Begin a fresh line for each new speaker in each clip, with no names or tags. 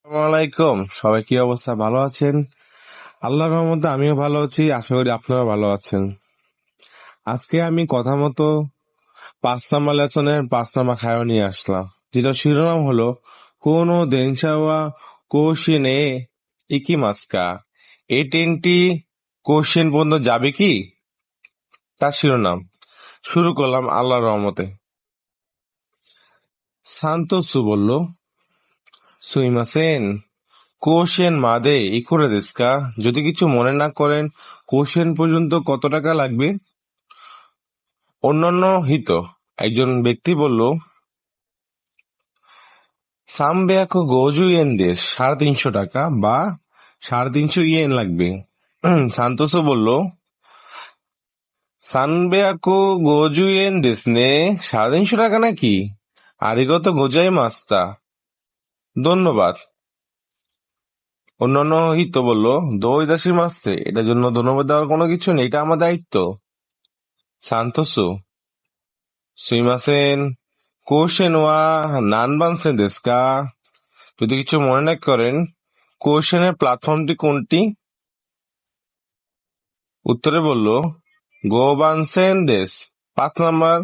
আসসালামু আলাইকুম। সবাই কি অবস্থা, ভালো আছেন? আল্লাহর রহমতে আমিও ভালো আছি, আশা করি আপনারা ভালো আছেন। আজকে আমি কথা মতো 5 নাম্বার লেসনের 5 নাম্বার খায়ও নিয়ে আসলাম, যেটা শিরোনাম হলো কোনো দেনসাওয়া কোশ্চেনে ইকিমাস্কা। এই 10টি কোশ্চেন পর্যন্ত যাবে কি, তার শিরোনাম। শুরু করলাম আল্লাহর রহমতে। সান্তোসু বলল, সুইমাসেন, কোশ্চেন মাদে ইকুরে দেস্কা? যদি কিছু মনে না করেন, কোশ্চেন পর্যন্ত কত টাকা লাগবে? অন্যান্য হিত একজন ব্যক্তি বলল, সামবেয়াকো গোজু ইয়েন দেশ, 350 টাকা বা 350 ইয়েন লাগবে। সান্তোসও বলল, সানবেয়াকো গোজু ইয়েন দেশ নে, 350 টাকা নাকি? আরিগতো গোজাই মাস্তা, ধন্যবাদ। অন্যান্য হিত বলল, দই দাসী মাসতে, এটার জন্য ধন্যবাদ দেওয়ার কোনো কিছু নেই, এটা আমার দায়িত্ব। সান্তোসু, সুইমাসেন, কোশ্চেন ওয়া নানবানসেন দেস্কা? যদি কিছু মনে না করেন, কোশ্চেনের প্ল্যাটফর্মটি কোনটি? উত্তরে বলল, গোবানসেন দেশ, 5 নাম্বার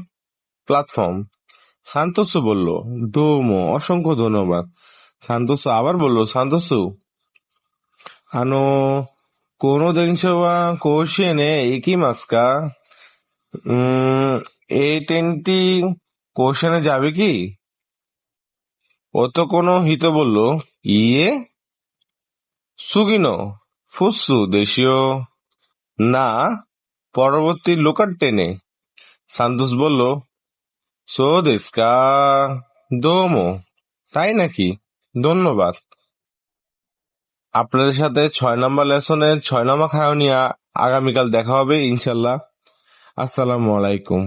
প্ল্যাটফর্ম। সান্তোসু বলল, দোমো, অসংখ্য ধন্যবাদ। সান্তোসু আবার বলল, সান্তোসু, আনো কোনো দেনশো ওয়া কোশ্চেনে একই মাস্কা? এই 10টি কোশ্চেনে যাবে কি? অত কোনো হিত বলল, ইয়ে সুগিনো ফুসু দেশীয় না, পরবর্তী লোকার টেনে। সান্তোস বলল, সো দেস্কা, দোমো, তাই নাকি? ধন্যবাদ। আপনাদের সাথে 6 নাম্বার লেসনের 6 নাম্বার খাওয়া নিয়ে আগামীকাল দেখা হবে ইনশাল্লাহ। আসসালামু আলাইকুম।